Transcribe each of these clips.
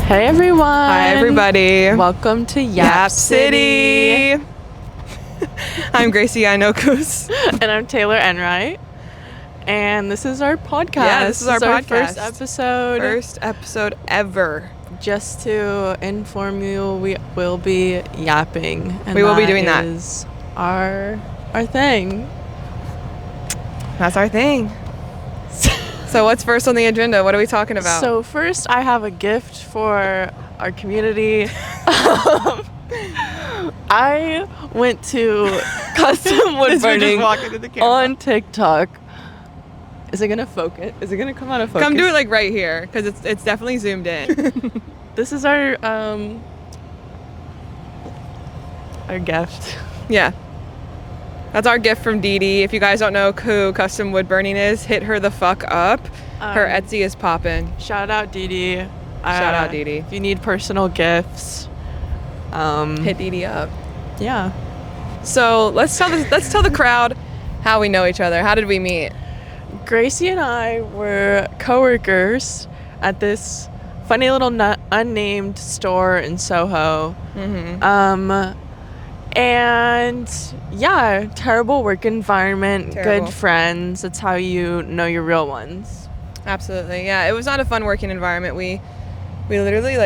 Hey everyone! Hi everybody! Welcome to Yap City! I'm Gracie Inokus. And I'm Taylor Enright. And this is our podcast. Yeah, this is our podcast. First episode. First episode ever. Just to inform you, we will be yapping. And we will be doing that. That is our thing. That's our thing. So what's first on the agenda? What are we talking about? So first, I have a gift for our community. I went to custom wood burning on TikTok. Is it gonna focus? Is it gonna come out of focus? Come do it like right here, because it's definitely zoomed in. This is our gift. Yeah. That's our gift from Dee Dee. If you guys don't know who Custom Wood Burning is, hit her the fuck up. Her Etsy is poppin'. Shout out Dee Dee. Shout out Dee Dee. If you need personal gifts, hit Dee Dee up. Yeah. So let's tell the crowd how we know each other. How did we meet? Gracie and I were coworkers at this funny little unnamed store in Soho. Mm-hmm. And yeah, terrible work environment, good friends. That's how you know your real ones. Absolutely. Yeah, it was not a fun working environment. We literally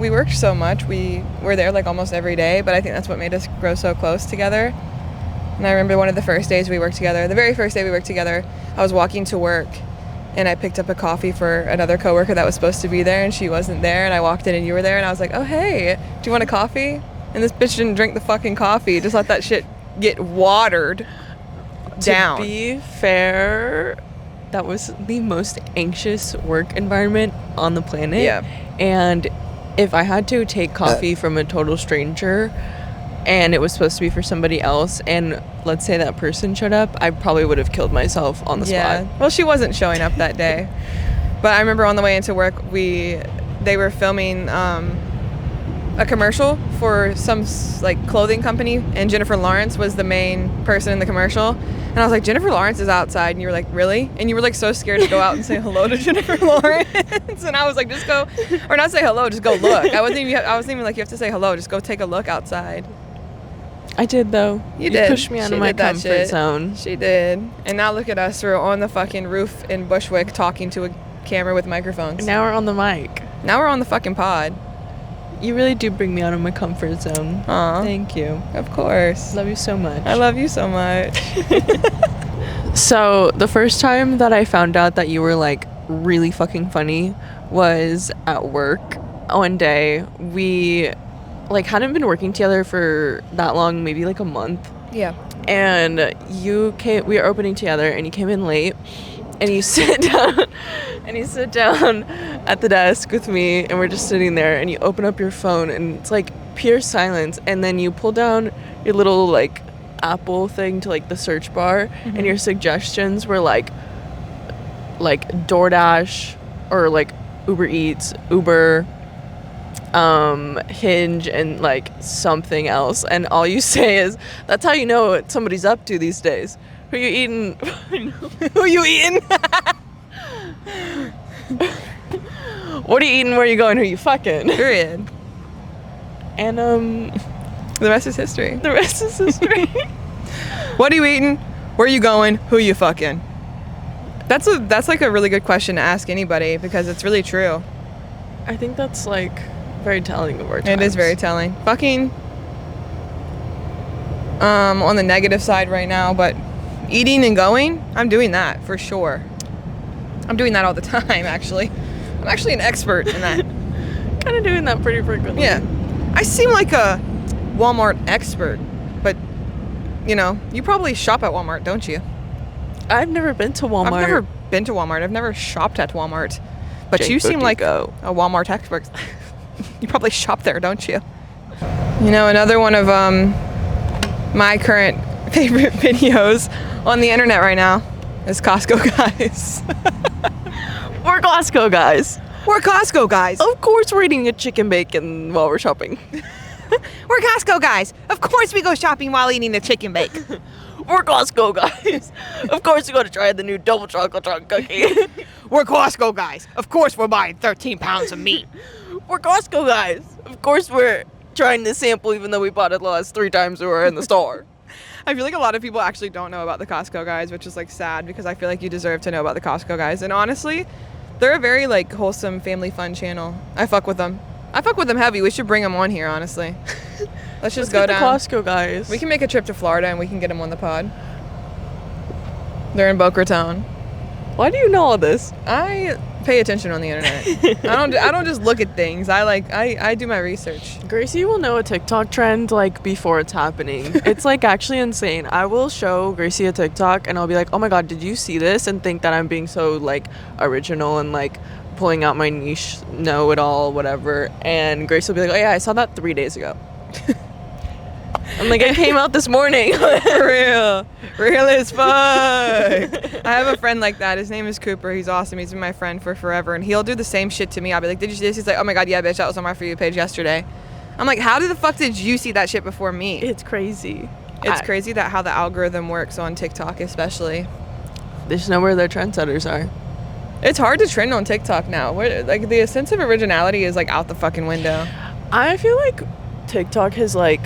we worked so much. We were there like almost every day, but I think that's what made us grow so close together. And I remember one of the first days we worked together, the very first day we worked together, I was walking to work and I picked up a coffee for another coworker that was supposed to be there and she wasn't there, and I walked in and you were there and I was like, "Oh, hey, do you want a coffee?" And this bitch didn't drink the fucking coffee. Just let that shit get watered down. To be fair, that was the most anxious work environment on the planet. Yeah. And if I had to take coffee from a total stranger and it was supposed to be for somebody else, and let's say that person showed up, I probably would have killed myself on the spot. Well, she wasn't showing up that day. But I remember on the way into work, they were filming a commercial for some clothing company, and Jennifer Lawrence was the main person in the commercial. And I was like, "Jennifer Lawrence is outside," and you were like, "Really?" And you were like so scared to go out and say hello to Jennifer Lawrence. And I was like, "Just go," or not say hello, just go look. I wasn't even like, "You have to say hello, just go take a look outside." I did though. You did. Pushed me out of my comfort zone. She did. And now look at us. We're on the fucking roof in Bushwick talking to a camera with microphones. Now we're on the mic. Now we're on the fucking pod. You really do bring me out of my comfort zone. Aw. Thank you. Of course. Love you so much. I love you so much. So the first time that I found out that you were like really fucking funny was at work. One day we hadn't been working together for that long, maybe like a month. Yeah. And we were opening together and you came in late and you sit down at the desk with me, and we're just sitting there, and you open up your phone and it's like pure silence, and then you pull down your little like Apple thing to like the search bar, mm-hmm. and your suggestions were like DoorDash or like Uber Eats, Uber, Hinge, and like something else, and all you say is, "That's how you know what somebody's up to these days. Who you eating?" Who you eating? What are you eating? Where are you going? Who you fucking? Period. And the rest is history. The rest is history. What are you eating? Where are you going? Who you fucking? That's like a really good question to ask anybody, because it's really true. I think that's like very telling of our times. It is very telling. Fucking on the negative side right now, but eating and going, I'm doing that for sure. I'm doing that all the time, actually. I'm actually an expert in that. Kind of doing that pretty frequently. Yeah. I seem like a Walmart expert, but, you probably shop at Walmart, don't you? I've never been to Walmart. I've never been to Walmart. I've never shopped at Walmart. But you seem like a Walmart expert. You probably shop there, don't you? Another one of my current favorite videos on the internet right now is Costco guys. We're Costco guys. We're Costco guys. Of course we're eating a chicken bacon while we're shopping. We're Costco guys. Of course we go shopping while eating the chicken bake. We're Costco guys. Of course, we're gonna try the new double chocolate cookie. We're Costco guys. Of course, we're buying 13 pounds of meat. We're Costco guys. Of course, we're trying to sample, even though we bought it the last 3 times we were in the store. I feel like a lot of people actually don't know about the Costco guys, which is like sad because I feel like you deserve to know about the Costco guys. And honestly, they're a very like wholesome family fun channel. I fuck with them. I fuck with them heavy. We should bring them on here, honestly. Let's just go down. The Costco guys. We can make a trip to Florida and we can get them on the pod. They're in Boca Raton. Why do you know all this? I pay attention on the internet. I don't just look at things. I do my research. Gracie will know a TikTok trend like before it's happening. It's like actually insane. I will show Gracie a TikTok and I'll be like, oh my god, did you see this? And think that I'm being so like original and like pulling out my niche know-it-all whatever. And Gracie will be like, oh yeah, I saw that 3 days ago. I'm like, it came out this morning. For real as fuck. I have a friend like that. His name is Cooper. He's awesome. He's been my friend for forever, and he'll do the same shit to me. I'll be like, did you see this? He's like, oh my god, yeah, bitch, that was on my For You page yesterday. I'm like, how the fuck did you see that shit before me? It's crazy. It's crazy that how the algorithm works on TikTok, especially. They just know where their trendsetters are. It's hard to trend on TikTok now. Where like the sense of originality is like out the fucking window. I feel like TikTok has like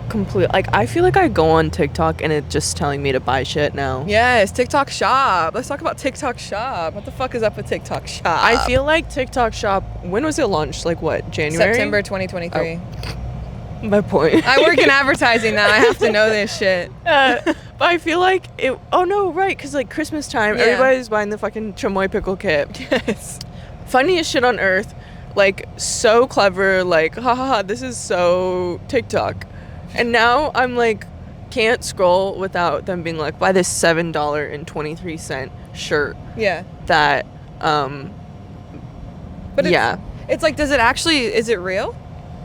I feel like I go on TikTok and it's just telling me to buy shit now. Yes, TikTok Shop. Let's talk about TikTok Shop. What the fuck is up with TikTok Shop? I feel like TikTok Shop, when was it launched? Like what, January? September 2023. Oh, my point. I work in advertising now. I have to know this shit. But I feel like it, oh no, right, because like Christmas time, everybody's buying the fucking Chamoy pickle kit. Yes. Funniest shit on earth. Like, so clever, like, haha, this is so TikTok. And now I'm like, can't scroll without them being like, buy this $7.23 shirt. Yeah. That, but it's like, does it actually, is it real?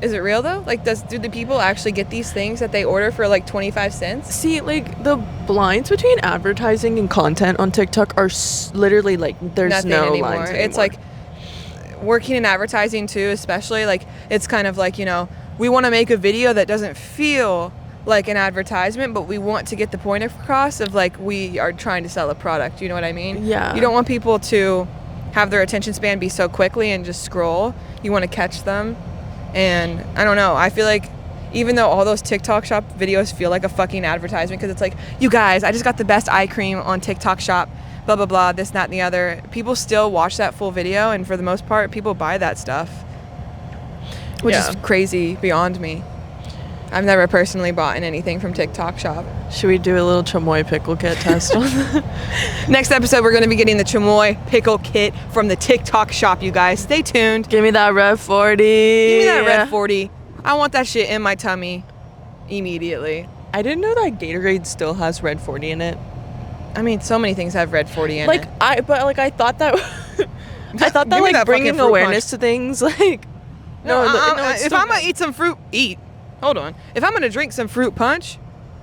Is it real though? Like, do the people actually get these things that they order for like 25 cents? See, like, the lines between advertising and content on TikTok are literally like, there's nothing no anymore. lines anymore. It's like, working in advertising too, especially, like, it's kind of like, you know, we want to make a video that doesn't feel like an advertisement, but we want to get the point across of like we are trying to sell a product. You know what I mean? Yeah. You don't want people to have their attention span be so quickly and just scroll. You want to catch them. And I don't know. I feel like even though all those TikTok Shop videos feel like a fucking advertisement because it's like, you guys, I just got the best eye cream on TikTok Shop, blah, blah, blah, this, that, and the other. People still watch that full video, and for the most part, people buy that stuff. Which is crazy beyond me. I've never personally bought anything from TikTok Shop. Should we do a little Chamoy pickle kit test on Next episode, we're going to be getting the Chamoy pickle kit from the TikTok Shop, you guys. Stay tuned. Give me that red 40. Give me that red 40. I want that shit in my tummy immediately. I didn't know that Gatorade still has red 40 in it. I mean, so many things have red 40 in it. I thought that I thought that like bringing awareness to things like if I'm gonna eat some fruit, hold on. If I'm gonna drink some fruit punch,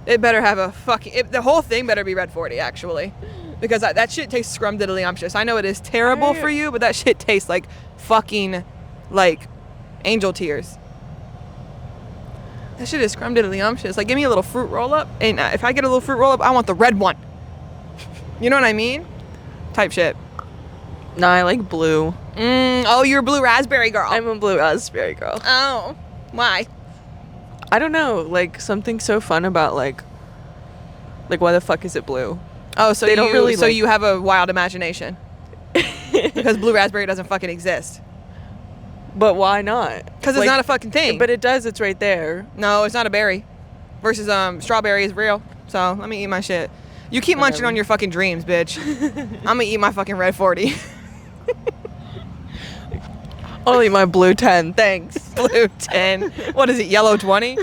it better have the whole thing better be red 40 actually, because that shit tastes scrumdiddlyumptious. I know it is terrible for you, but that shit tastes like fucking like angel tears. That shit is scrumdiddlyumptious. Like, give me a little fruit roll up, and if I get a little fruit roll up, I want the red one. You know what I mean? Type shit. No, I like blue. Oh, you're a blue raspberry girl. I'm a blue raspberry girl. Oh, why? I don't know. Like, something so fun about like why the fuck is it blue? Oh, so you have a wild imagination. Because blue raspberry doesn't fucking exist. But why not? Because it's not a fucking thing. But it does. It's right there. No, it's not a berry. Versus strawberry is real. So let me eat my shit. You keep munching on your fucking dreams, bitch. I'm gonna eat my fucking red 40. I'll eat my blue 10, thanks. Blue 10. What is it, yellow 20?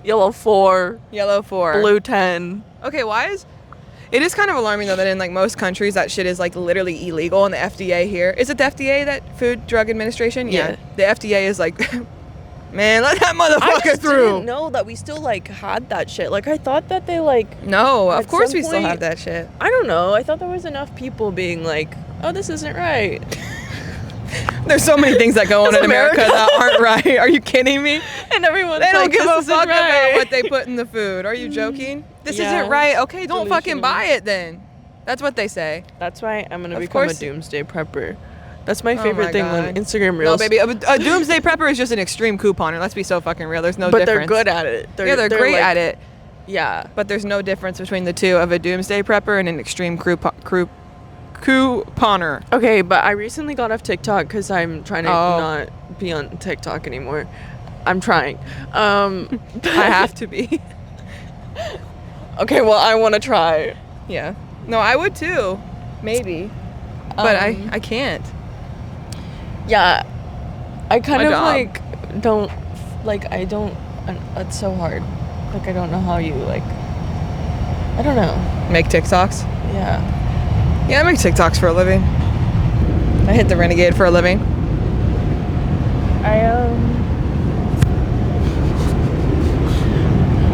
Yellow 4. Yellow 4. Blue 10. Okay, it is kind of alarming though that in like most countries that shit is like literally illegal, and the FDA here. Is it the FDA, that Food Drug Administration? Yeah. The FDA is like, man, let that motherfucker through. I didn't know that we still like had that shit. Like, I thought that they like... No, of course we still have that shit. I don't know. I thought there was enough people being like, oh, this isn't right. There's so many things that go on in America that aren't right. Are you kidding me? And everyone's They don't like, give a this fuck isn't right. about what they put in the food. Are you joking? This Yeah. isn't right. Okay, don't fucking Delusional. buy it then. That's what they say. That's why I'm gonna Of become a course. doomsday prepper. That's my Oh favorite my thing God. on Instagram No, Reels. baby, a doomsday prepper is just an extreme couponer. Let's be so fucking real. There's no but difference. they're good at it. They're great like- at it. Yeah. But there's no difference between the two of a doomsday prepper and an extreme couponer. Okay, but I recently got off TikTok because I'm trying to Oh. not be on TikTok anymore. I'm trying. I have to be. Okay, well, I want to try. Yeah. No, I would too. Maybe. But I can't. Yeah. I kind My of job. like don't it's so hard. Like I don't know how you like I don't know. Make TikToks. Yeah. Yeah, I make TikToks for a living. I hit the renegade for a living.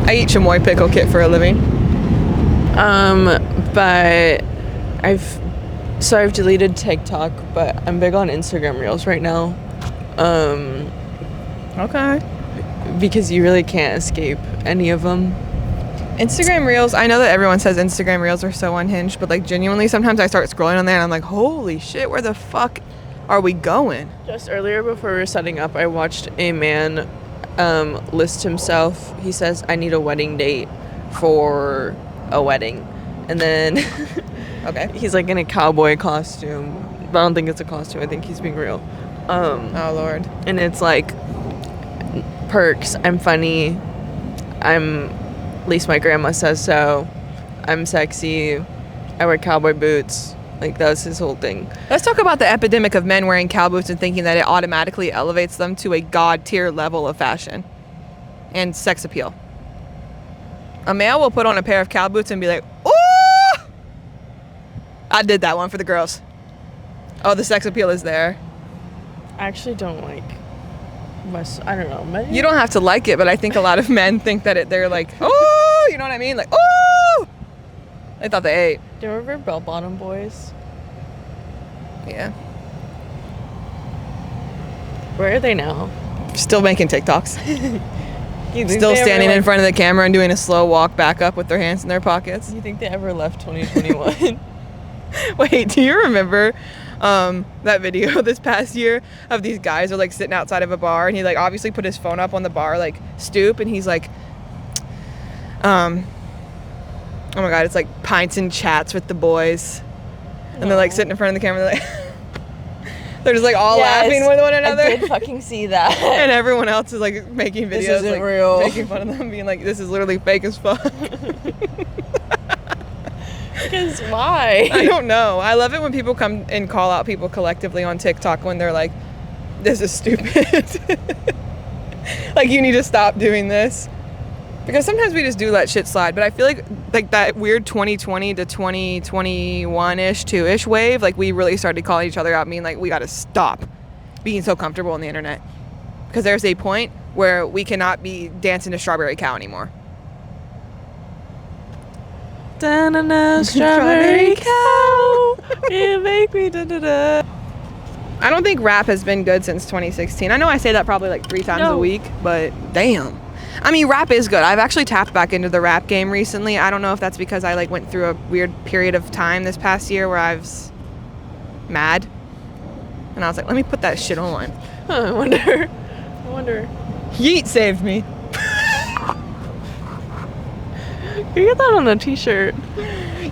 I eat chamoy pickle kit for a living. But I've deleted TikTok, but I'm big on Instagram Reels right now. Okay. Because you really can't escape any of them. Instagram Reels, I know that everyone says Instagram Reels are so unhinged, but like genuinely sometimes I start scrolling on there and I'm like, holy shit, where the fuck are we going? Just earlier before we were setting up, I watched a man list himself. He says, I need a wedding date for a wedding. And then Okay. he's like in a cowboy costume. But I don't think it's a costume. I think he's being real. Oh Lord. And it's like perks. I'm funny. At least my grandma says so. I'm sexy. I wear cowboy boots. Like that was his whole thing. Let's talk about the epidemic of men wearing cow boots and thinking that it automatically elevates them to a god tier level of fashion and sex appeal. A male will put on a pair of cow boots and be like, "Ooh!" I did that one for the girls. Oh, the sex appeal is there. I actually don't like I don't know. You don't have to like it, but I think a lot of men think that they're like, "Oh," you know what I mean? Like, "Oh!" They thought they ate. Do you remember Bell Bottom Boys? Yeah. Where are they now? Still making TikToks. You think Still they ever, standing like- in front of the camera and doing a slow walk back up with their hands in their pockets. You think they ever left 2021? Wait, do you remember that video this past year of these guys are like sitting outside of a bar and he like obviously put his phone up on the bar like stoop and he's like oh my god, it's like pints and chats with the boys and they're like sitting in front of the camera like they're just like all laughing with one another. I did fucking see that. And everyone else is like making videos This isn't like real. making fun of them being like this is literally fake as fuck. Because why? I don't know. I love it when people come and call out people collectively on TikTok when they're like, this is stupid. Like, you need to stop doing this. Because sometimes we just do let shit slide. But I feel like that weird 2020 to 2021-ish, 2-ish wave, like, we really started calling each other out, being like, we got to stop being so comfortable on the internet. Because there's a point where we cannot be dancing to Strawberry Cow anymore. Da-na-na, strawberry cow, you make me da-da-da. I don't think rap has been good since 2016. I know I say that probably like 3 times a week, but damn. I mean, rap is good. I've actually tapped back into the rap game recently. I don't know if that's because I like went through a weird period of time this past year where I was mad. And I was like, let me put that shit on. Huh, I wonder. Yeat saved me. You get that on a t-shirt.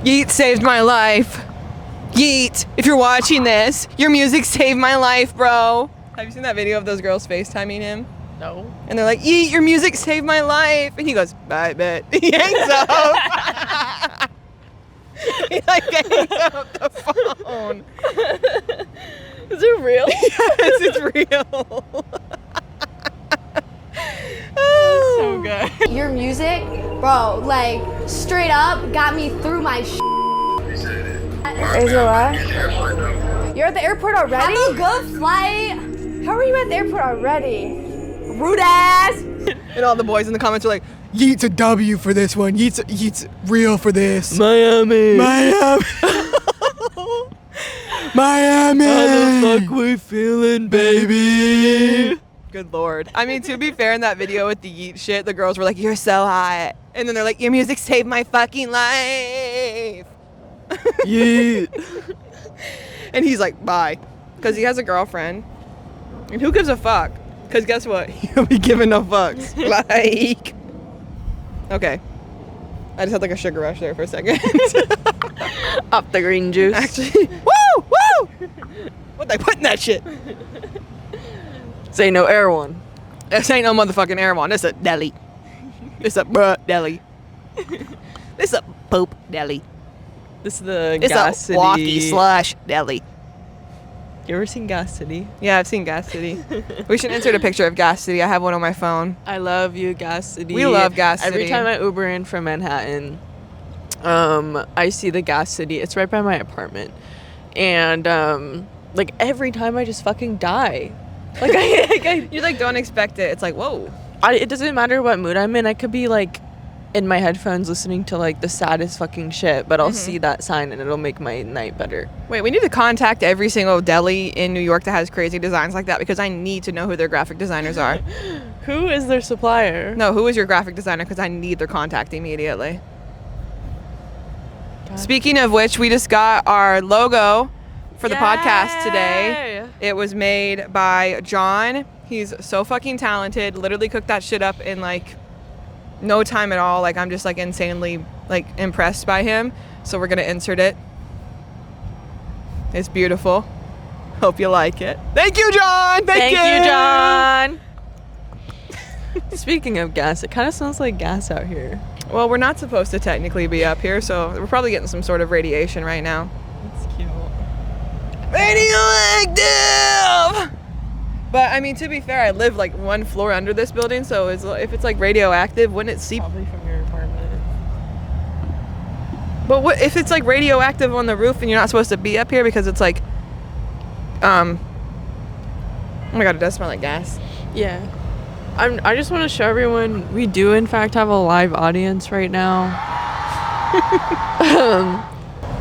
Yeat saved my life. Yeat, if you're watching this, your music saved my life, bro. Have you seen that video of those girls FaceTiming him? No. And they're like, Yeat, your music saved my life. And he goes, I bet. He hangs up. He like hangs up the phone. Is it real? Yes, it's real. So good. Your music, bro, like straight up got me through my Is it what? You're at the airport already? Have a good flight. How are you at the airport already? Rude ass. And all the boys in the comments are like, Yeat's a W for this one. Yeat's real for this. Miami. Miami. How the fuck we feeling, baby? Good lord. I mean, to be fair, in that video with the Yeat shit, the girls were like, "You're so hot," and then they're like, "Your music saved my fucking life." Yeat. And he's like, "Bye," because he has a girlfriend. And who gives a fuck? Because guess what? He'll be giving no fucks. Like, okay. I just had like a sugar rush there for a second. Up the green juice. Actually, woo! What they put in that shit? Say no air one. This ain't no motherfucking air one. It's a deli. It's a deli. It's a poop deli. This is the It's Gas a City. walkie slush deli. You ever seen Gas City? Yeah, I've seen Gas City. We should insert a picture of Gas City. I have one on my phone. I love you, Gas City. We love Gas City. Every time I Uber in from Manhattan, I see the Gas City. It's right by my apartment. And, like, every time I just fucking die. Like, You like don't expect it. It's like, whoa. it doesn't matter what mood I'm in. I could be, like, in my headphones listening to, like, the saddest fucking shit, but I'll see that sign and it'll make my night better. Wait, we need to contact every single deli in New York that has crazy designs like that because I need to know who their graphic designers are. Who is their supplier? No, who is your graphic designer? Because I need their contact immediately. God. Speaking of which, we just got our logo for the podcast today. Yay! It was made by John. He's so fucking talented. Literally cooked that shit up in like no time at all. Like I'm just like insanely like impressed by him. So we're gonna insert it. It's beautiful. Hope you like it. Thank you, John. Thank you, John. Speaking of gas, it kind of smells like gas out here. Well, we're not supposed to technically be up here, so we're probably getting some sort of radiation right now. That's cute. Radioactive! But I mean, to be fair, I live like one floor under this building, so if it's like radioactive, wouldn't it seep? Probably from your apartment. But what if it's like radioactive on the roof and you're not supposed to be up here because it's like, oh my god, it does smell like gas. Yeah. I just want to show everyone we do in fact have a live audience right now.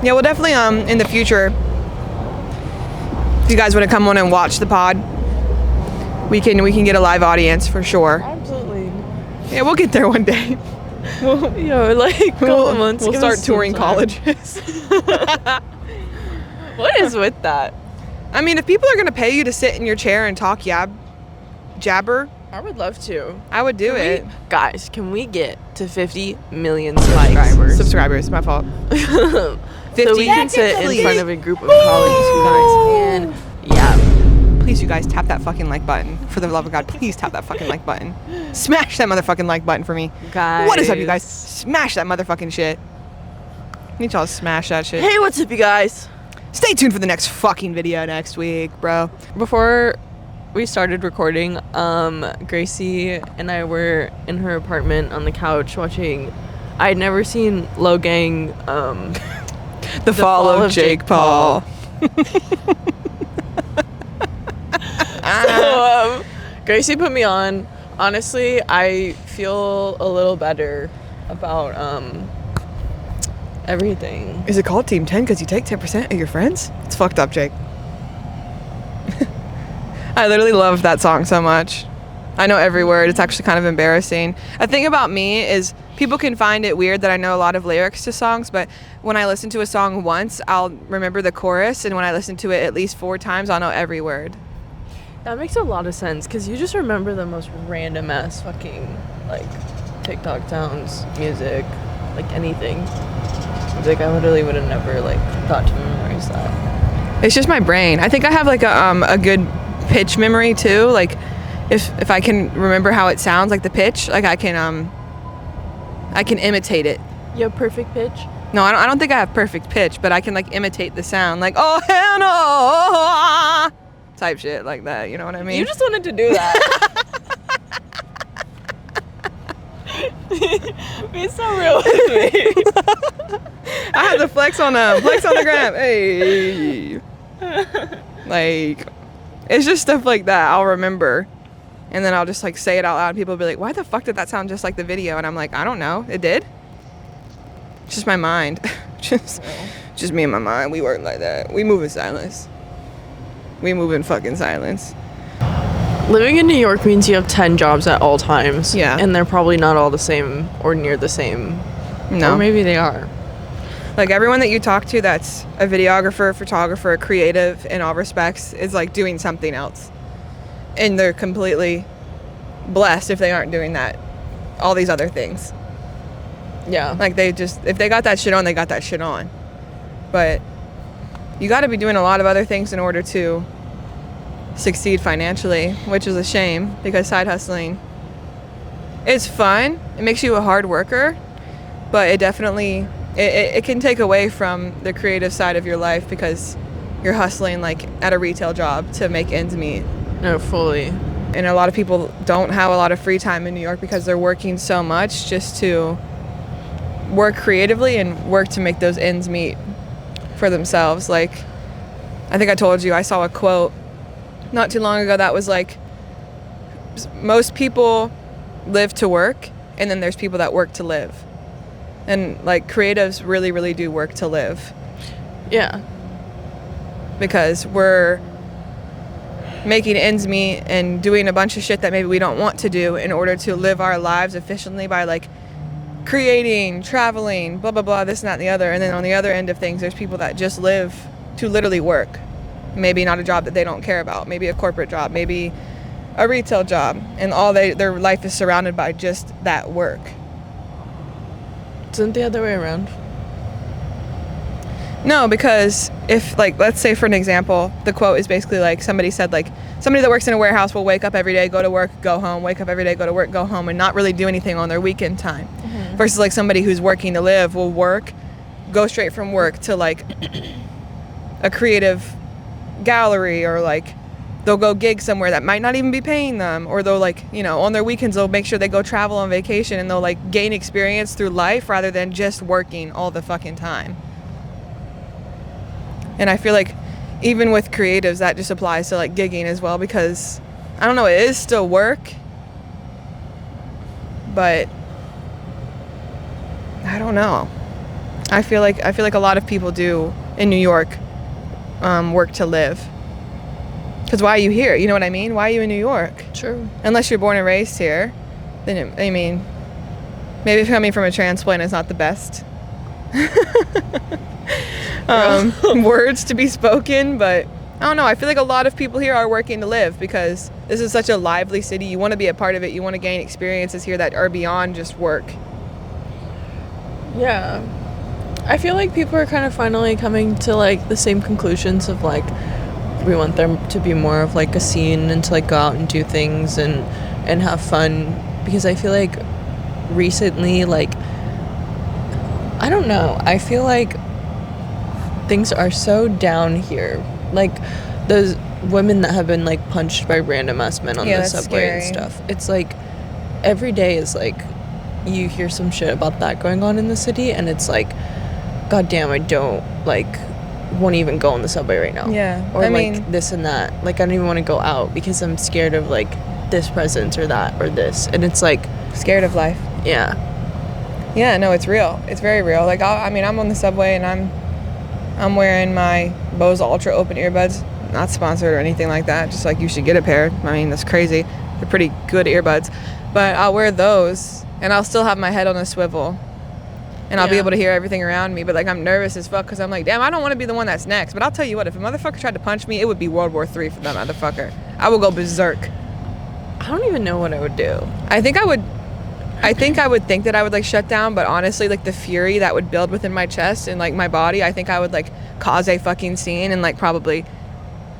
Yeah, well, definitely in the future, if you guys want to come on and watch the pod, we can get a live audience for sure. Absolutely. Yeah, we'll get there one day. Like a couple months. We'll give start us some touring time. colleges. What is with that? I mean, if people are gonna pay you to sit in your chair and talk jabber, I would love to. I would do it. Guys, can we get to 50 million subscribers? Subscribers, my fault. 50. So we can sit in front of a group of colleagues, you guys. And yeah. Please, you guys, tap that fucking like button. For the love of God, please tap that fucking like button. Smash that motherfucking like button for me. Guys. What is up, you guys? Smash that motherfucking shit. I need y'all to smash that shit. Hey, what's up, you guys? Stay tuned for the next fucking video next week, bro. Before we started recording, Gracie and I were in her apartment on the couch watching. I had never seen Logang, The Fall of Jake Paul. So, Gracie put me on. Honestly, I feel a little better about everything. Is it called Team 10 because you take 10% of your friends? It's fucked up, Jake. I literally love that song so much. I know every word. It's actually kind of embarrassing. The thing about me is people can find it weird that I know a lot of lyrics to songs, but when I listen to a song once, I'll remember the chorus, and when I listen to it at least 4 times, I'll know every word. That makes a lot of sense because you just remember the most random ass fucking like TikTok sounds, music, like anything. Like I literally would have never like thought to memorize that. It's just my brain. I think I have like a good pitch memory too. Like if I can remember how it sounds, like the pitch, like I can imitate it. You have perfect pitch? No, I don't think I have perfect pitch, but I can like imitate the sound, like oh hell no, type shit like that. You know what I mean? You just wanted to do that. Be so real with me. I have to flex on the gram. Hey, like it's just stuff like that I'll remember, and then I'll just like say it out loud. People will be like, "Why the fuck did that sound just like the video?" And I'm like, "I don't know. It did. It's just my mind." Just Just me and my mom, we work like that. We move in silence. We move in fucking silence. Living in New York means you have 10 jobs at all times. Yeah. And they're probably not all the same or near the same. No. Or maybe they are. Like, everyone that you talk to that's a videographer, photographer, creative in all respects is, like, doing something else. And they're completely blessed if they aren't doing that. All these other things. Yeah. Like, if they got that shit on, they got that shit on. But you got to be doing a lot of other things in order to succeed financially, which is a shame, because side hustling is fun. It makes you a hard worker, but it definitely, it can take away from the creative side of your life because you're hustling, like, at a retail job to make ends meet. No, fully. And a lot of people don't have a lot of free time in New York because they're working so much just to work creatively and work to make those ends meet for themselves. Like, I think I told you, I saw a quote not too long ago that was like, most people live to work, and then there's people that work to live. And, like, creatives really, really do work to live. Yeah. Because we're making ends meet and doing a bunch of shit that maybe we don't want to do in order to live our lives efficiently by, like, creating, traveling, blah, blah, blah, this and that and the other. And then on the other end of things, there's people that just live to literally work. Maybe not a job that they don't care about. Maybe a corporate job. Maybe a retail job. And their life is surrounded by just that work. Isn't it the other way around? No, because if, like, let's say for an example, the quote is basically like somebody said, like, somebody that works in a warehouse will wake up every day, go to work, go home, wake up every day, go to work, go home, and not really do anything on their weekend time. Mm-hmm. Versus, like, somebody who's working to live will work, go straight from work to, like, a creative gallery, or, like, they'll go gig somewhere that might not even be paying them, or they'll, like, you know, on their weekends they'll make sure they go travel on vacation, and they'll, like, gain experience through life rather than just working all the fucking time. And I feel like even with creatives that just applies to, like, gigging as well, because I don't know, it is still work, but I don't know. I feel like a lot of people do in New York work to live. Because why are you here? You know what I mean? Why are you in New York? True. Unless you're born and raised here, then I mean, maybe coming from a transplant is not the best words to be spoken, but I don't know. I feel like a lot of people here are working to live because this is such a lively city. You want to be a part of it. You want to gain experiences here that are beyond just work. Yeah. I feel like people are kind of finally coming to, like, the same conclusions of, like, we want there to be more of, like, a scene and to, like, go out and do things and have fun, because I feel like recently, like, I don't know, I feel like things are so down here. Like, those women that have been, like, punched by random ass men on the subway and stuff. It's like every day is like you hear some shit about that going on in the city, and it's like, god damn, I don't, like, won't even go on the subway right now. Yeah. Or, I mean, this and that. Like, I don't even want to go out because I'm scared of, like, this presence or that or this. And it's like, scared of life. Yeah. Yeah, no, it's real. It's very real. Like, I'm on the subway and I'm wearing my Bose Ultra open earbuds. Not sponsored or anything like that. Just, like, you should get a pair. I mean, that's crazy. They're pretty good earbuds. But I'll wear those and I'll still have my head on a swivel. And I'll be able to hear everything around me. But, like, I'm nervous as fuck because I'm like, damn, I don't want to be the one that's next. But I'll tell you what, if a motherfucker tried to punch me, it would be World War III for that motherfucker. I would go berserk. I don't even know what I would do. I think I would think that I would, like, shut down. But honestly, like, the fury that would build within my chest and, like, my body, I think I would, like, cause a fucking scene and, like, probably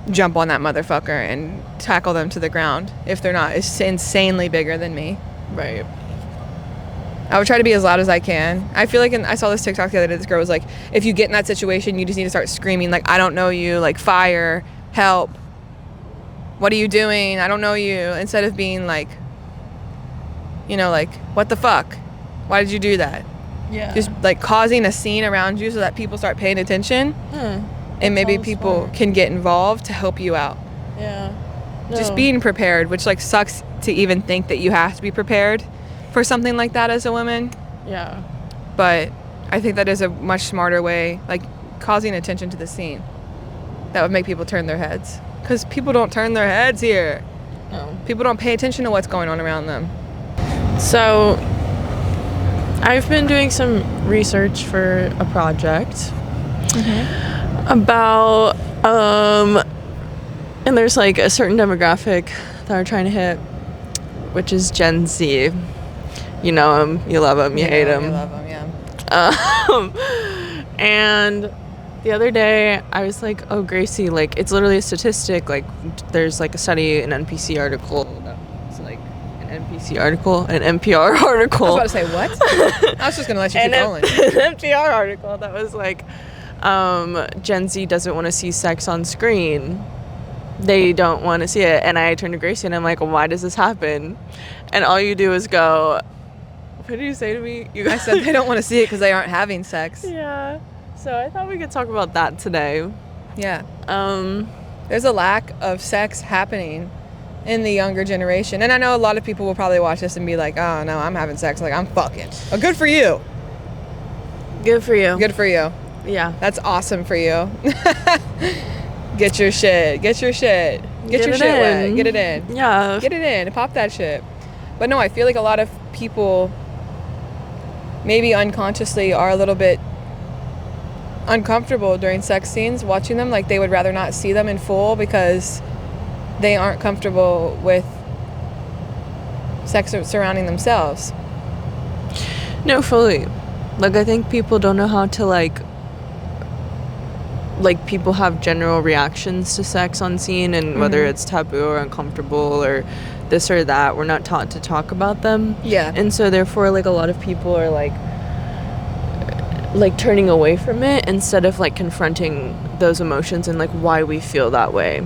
jump on that motherfucker and tackle them to the ground if they're not insanely bigger than me. Right. I would try to be as loud as I can. I feel like I saw this TikTok the other day. This girl was like, if you get in that situation, you just need to start screaming, like, I don't know you, like, fire, help, what are you doing? I don't know you. Instead of being like, you know, like, what the fuck? Why did you do that? Yeah. Just, like, causing a scene around you so that people start paying attention. And maybe people can get involved to help you out. Yeah. No. Just being prepared, which, like, sucks to even think that you have to be prepared for something like that as a woman. Yeah. But I think that is a much smarter way. Like, causing attention to the scene that would make people turn their heads. Because people don't turn their heads here. No. People don't pay attention to what's going on around them. So, I've been doing some research for a project about, and there's like a certain demographic that we're trying to hit, which is Gen Z. You know them, you love them, you hate them. You love them, yeah. And the other day I was like, oh, Gracie, like, it's literally a statistic. Like, there's like a study, an NPC article. It's like an NPR article. I was about to say, what? I was just going to let you keep going. An NPR article that was like, Gen Z doesn't want to see sex on screen. They don't want to see it. And I turned to Gracie and I'm like, why does this happen? And all you do is go, what did you say to me? I said they don't want to see it because they aren't having sex. Yeah. So I thought we could talk about that today. Yeah. There's a lack of sex happening in the younger generation. And I know a lot of people will probably watch this and be like, oh, no, I'm having sex. Like, I'm fucking. Oh, good for you. Good for you. Good for you. Yeah. That's awesome for you. Get your shit. Get your shit. Get your shit wet. Get it in. Yeah. Get it in. Pop that shit. But no, I feel like a lot of people maybe unconsciously are a little bit uncomfortable during sex scenes, watching them. Like, they would rather not see them in full because they aren't comfortable with sex surrounding themselves. No, fully. Like, I think people don't know how to, like, people have general reactions to sex on scene, and whether it's taboo or uncomfortable or this or that, we're not taught to talk about them. Yeah. And so therefore, like, a lot of people are like turning away from it instead of like confronting those emotions and like why we feel that way.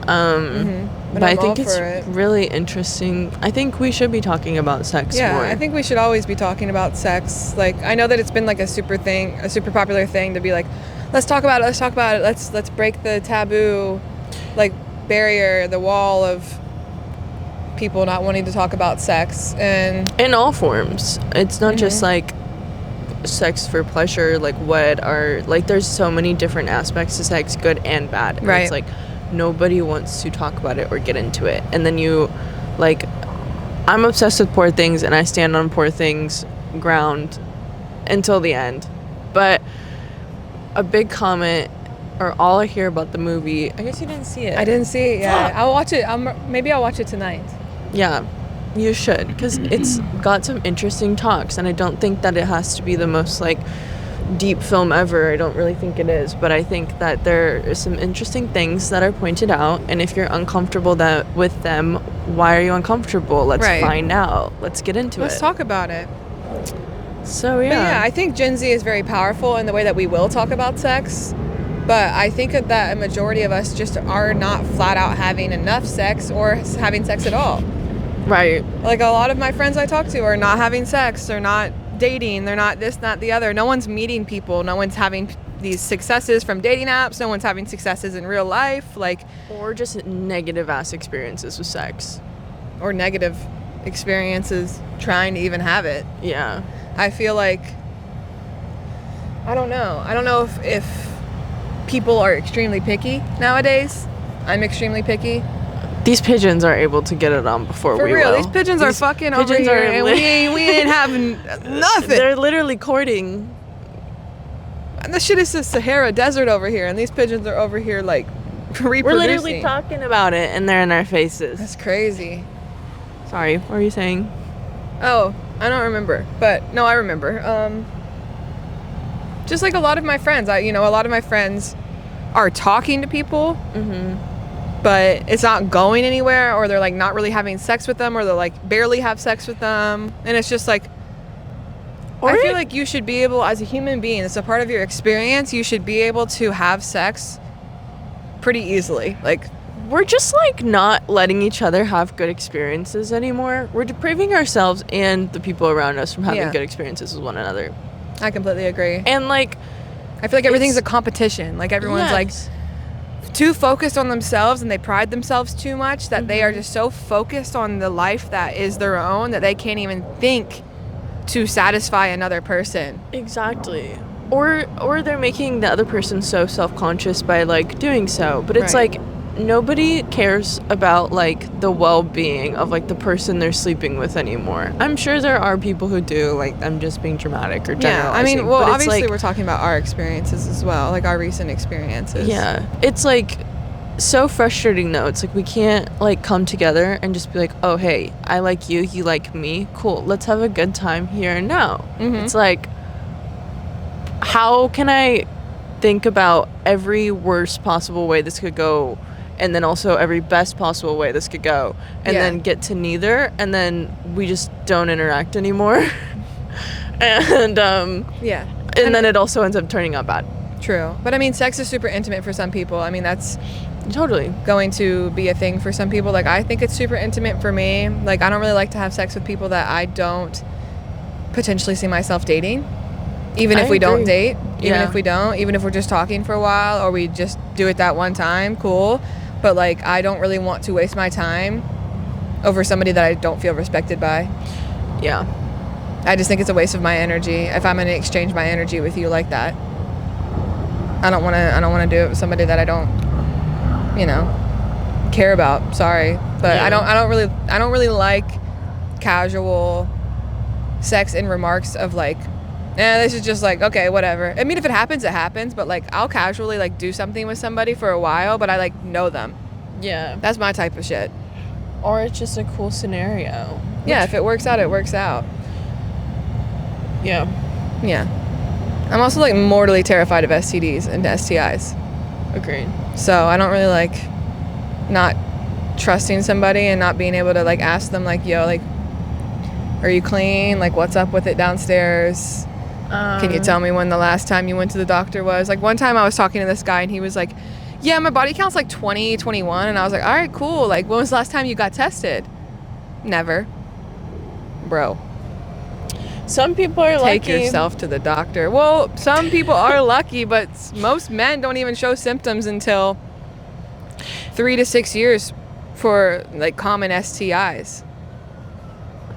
But I think it's really interesting. I think we should be talking about sex more. Yeah, I think we should always be talking about sex. Like, I know that it's been like a super popular thing to be like, let's talk about it. Let's break the taboo, like, barrier, the wall of people not wanting to talk about sex. And in all forms. It's not just like sex for pleasure, like there's so many different aspects to sex, good and bad. And right. It's like nobody wants to talk about it or get into it. And then you, like, I'm obsessed with Poor Things and I stand on Poor Things ground until the end. But a big comment, or all I hear about the movie, I guess you didn't see it. I didn't see it, yeah. I'll watch it. Maybe I'll watch it tonight. Yeah, you should, because it's got some interesting talks, and I don't think that it has to be the most, like, deep film ever. I don't really think it is, but I think that there are some interesting things that are pointed out, and if you're uncomfortable with them, why are you uncomfortable? Let's find out. Let's get into it. Let's talk about it. So, yeah. But yeah, I think Gen Z is very powerful in the way that we will talk about sex, but I think that a majority of us just are not flat out having enough sex or having sex at all. Right. Like, a lot of my friends I talk to are not having sex, they're not dating, they're not this, not the other. No one's meeting people, no one's having these successes from dating apps, no one's having successes in real life, like, or just negative ass experiences with sex. Or negative experiences trying to even have it. Yeah. I feel like, I don't know if people are extremely picky nowadays. I'm extremely picky. These pigeons are able to get it on before we will. For real, these pigeons are fucking over here, and we ain't having nothing. They're literally courting. And this shit is the Sahara Desert over here, and these pigeons are over here, like, reproducing. We're literally talking about it, and they're in our faces. That's crazy. Sorry, what were you saying? Oh, I don't remember. But, no, I remember. Just like a lot of my friends. A lot of my friends are talking to people. But it's not going anywhere, or they're, like, not really having sex with them, or they're, like, barely have sex with them. And it's just like, I feel like you should be able, as a human being, it's a part of your experience, you should be able to have sex pretty easily. Like, we're just, like, not letting each other have good experiences anymore. We're depriving ourselves and the people around us from having good experiences with one another. I completely agree. And, like, I feel like everything's a competition. Like, everyone's, like, too focused on themselves, and they pride themselves too much that they are just so focused on the life that is their own that they can't even think to satisfy another person. Exactly. or they're making the other person so self-conscious by like doing so, but it's Right. like nobody cares about like the well-being of like the person they're sleeping with anymore. I'm sure there are people who do, like I'm just being dramatic or Yeah, generalizing. I mean, well, but it's obviously like, we're talking about our experiences as well, like our recent experiences. yeah, it's like so frustrating though. It's like we can't like come together and just be like, oh hey, I like you, you like me, cool, let's have a good time here and now. It's like, how can I think about every worst possible way this could go, and then also every best possible way this could go, and Yeah. then get to neither, and then we just don't interact anymore. And Yeah. and then it also ends up turning out bad. True. But I mean, sex is super intimate for some people. I mean, that's Totally. going to be a thing for some people. Like, I think it's super intimate for me. Like, I don't really like to have sex with people that I don't potentially see myself dating. Even I if we don't agree. date, even Yeah. if we don't, even if we're just talking for a while or we just do it that one time, cool. But like, I don't really want to waste my time over somebody that I don't feel respected by. Yeah. I just think it's a waste of my energy if I'm going to exchange my energy with you like that. I don't want to do it with somebody that I don't, care about. Sorry, but Yeah. I don't really like casual sex in remarks of like, this is just like, okay, whatever. I mean, if it happens, it happens, but like, I'll casually like do something with somebody for a while, but I like know them. Yeah. That's my type of shit. Or it's just a cool scenario. Yeah, if it works out, it works out. Yeah. Yeah. I'm also like mortally terrified of STDs and STIs. Agreed. So I don't really like not trusting somebody and not being able to like ask them like, yo, like, are you clean? Like, what's up with it downstairs? Can you tell me when the last time you went to the doctor was? Like, one time I was talking to this guy and he was like, yeah, my body count's like 20, 21. And I was like, all right, cool. Like, when was the last time you got tested? Never. Bro. Some people are lucky. Take yourself to the doctor. Well, some people are lucky, but most men don't even show symptoms until 3 to 6 years for like common STIs.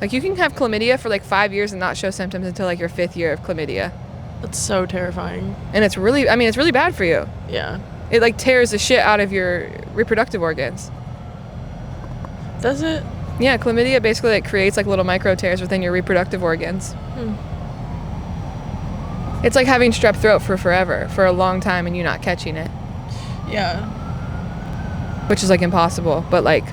Like, you can have chlamydia for like 5 years and not show symptoms until like your 5th year of chlamydia. That's so terrifying. And it's really bad for you. Yeah. It like tears the shit out of your reproductive organs. Does it? Yeah, chlamydia basically like creates like little micro tears within your reproductive organs. It's like having strep throat for forever, for a long time, and you not catching it, Yeah. which is like impossible. But like,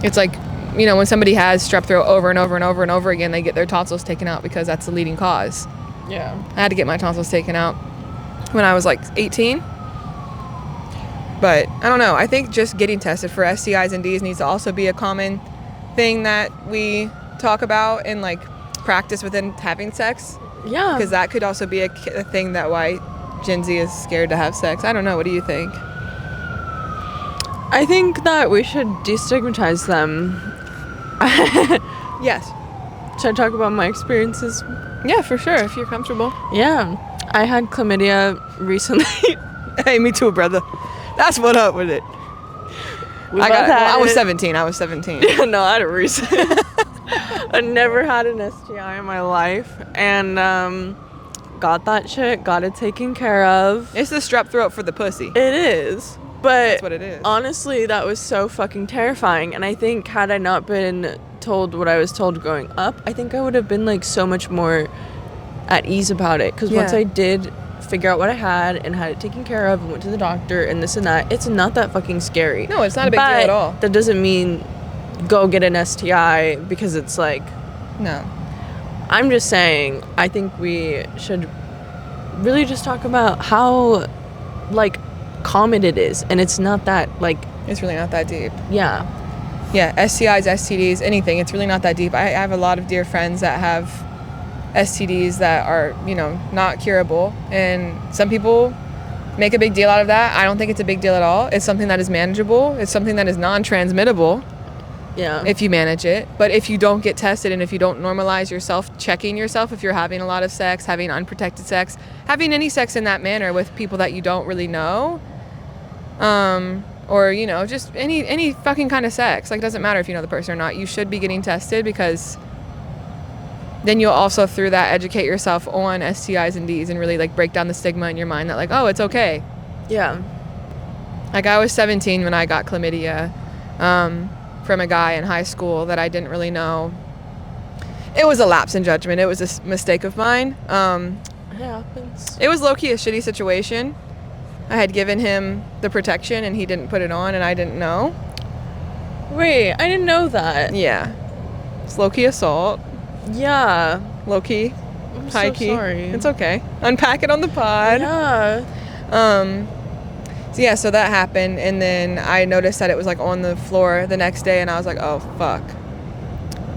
it's like, when somebody has strep throat over and over and over and over again, they get their tonsils taken out because that's the leading cause. Yeah. I had to get my tonsils taken out when I was like 18. But I don't know. I think just getting tested for STIs and Ds needs to also be a common thing that we talk about and like practice within having sex. Yeah. Because that could also be a thing that why Gen Z is scared to have sex. I don't know. What do you think? I think that we should destigmatize them. Yes. Should I talk about my experiences? Yeah, for sure. If you're comfortable. Yeah. I had chlamydia recently. Hey, me too, brother. That's what up with it. I was 17. I was 17. No, I had a reason. I never had an STI in my life, and got that shit, got it taken care of. It's the strep throat for the pussy. It is, but That's what it is. Honestly, that was so fucking terrifying, and I think had I not been told what I was told growing up, I think I would have been like so much more at ease about it, because once Yeah. I did figure out what I had and had it taken care of and went to the doctor and this and that, it's not that fucking scary. No, it's not a big deal at all. That doesn't mean go get an STI, because it's like, No. I'm just saying, I think we should really just talk about how like common it is, and it's not that like, It's really not that deep. yeah. Yeah, STIs, STDs, anything. It's really not that deep. I have a lot of dear friends that have STDs that are, not curable. And some people make a big deal out of that. I don't think it's a big deal at all. It's something that is manageable. It's something that is non-transmittable Yeah. if you manage it. But if you don't get tested and if you don't normalize yourself, checking yourself, if you're having a lot of sex, having unprotected sex, having any sex in that manner with people that you don't really know, or, just any fucking kind of sex. Like, it doesn't matter if you know the person or not. You should be getting tested, because then you'll also through that educate yourself on STIs and Ds and really like break down the stigma in your mind that like, oh, it's okay. Yeah. Like I was 17 when I got chlamydia from a guy in high school that I didn't really know. It was a lapse in judgment. It was a mistake of mine. It happens. It was low-key a shitty situation. I had given him the protection and he didn't put it on and I didn't know. Wait, I didn't know that. Yeah. It's low-key assault. Yeah. Low-key. I'm High-key. so sorry. It's okay. Unpack it on the pod. Yeah. So yeah, so that happened and then I noticed that it was like on the floor the next day and I was like, oh, fuck.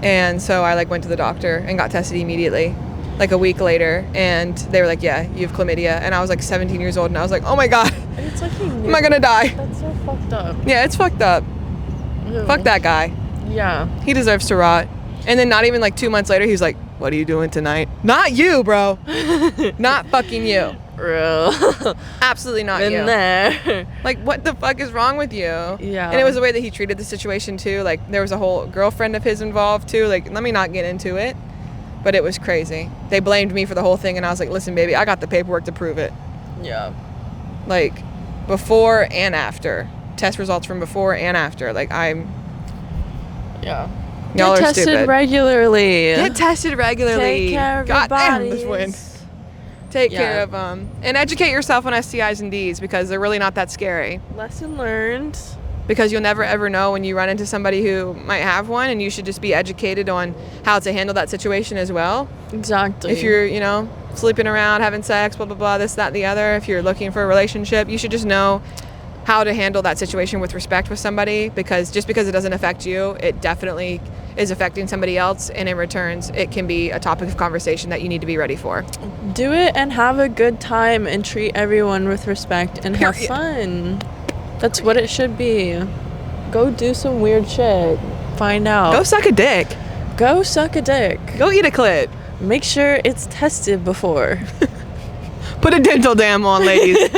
And so I like went to the doctor and got tested immediately, like a week later, and they were like, yeah, you have chlamydia. And I was like 17 years old and I was like, oh my God, It's like am I gonna die? That's so fucked up. Yeah, it's fucked up. Ew. Fuck that guy. Yeah. He deserves to rot. And then not even like 2 months later, he was like, what are you doing tonight? Not you, bro. Not fucking you. Real. Absolutely not Been you. there. Like, what the fuck is wrong with you? Yeah. And it was the way that he treated the situation, too. Like, there was a whole girlfriend of his involved, too. Like, let me not get into it. But it was crazy. They blamed me for the whole thing, and I was like, listen, baby, I got the paperwork to prove it. Yeah. Like, before and after. Test results from before and after. Like, I'm... Yeah. Y'all Get are tested stupid. regularly. Get tested regularly. Take care of God your damn, bodies. this wind. Take Yeah. care of them. And educate yourself on STIs and Ds because they're really not that scary. Lesson learned. Because you'll never ever know when you run into somebody who might have one, and you should just be educated on how to handle that situation as well. Exactly. If you're, sleeping around, having sex, blah, blah, blah, this, that, the other, if you're looking for a relationship, you should just know how to handle that situation with respect with somebody, because just because it doesn't affect you, it definitely is affecting somebody else, and in returns, it can be a topic of conversation that you need to be ready for. Do it and have a good time and treat everyone with respect and have Period. fun. That's what it should be. Go do some weird shit. Find out. Go suck a dick. Go suck a dick. Go eat a clit. Make sure it's tested before. Put a dental dam on, ladies.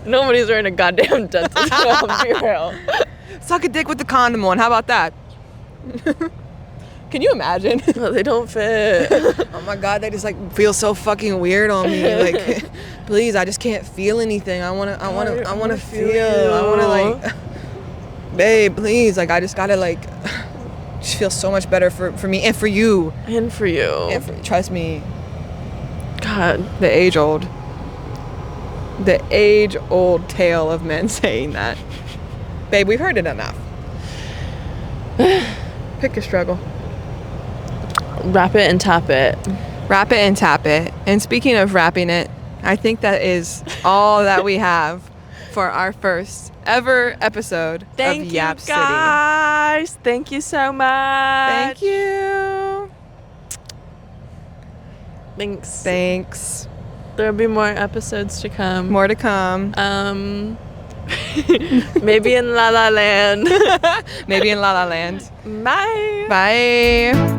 Nobody's wearing a goddamn dental dam. Be real. Suck a dick with the condom on. How about that? Can you imagine? No, they don't fit. Oh my God, they just like feel so fucking weird on me. Like, please, I just can't feel anything. I wanna feel. I wanna like, babe, please. Like, I just gotta like, just feel so much better for me and for you. And for you. And trust me. God. The age old tale of men saying that. Babe, we've heard it enough. Pick a struggle. Wrap it and tap it. Wrap it and tap it. And speaking of wrapping it, I think that is all that we have for our first ever episode Thank of you, Yap City. guys. Thank you so much. Thank you. Thanks. There'll be more episodes to come. More to come. Maybe in La La Land. Maybe in La La Land. Bye. Bye.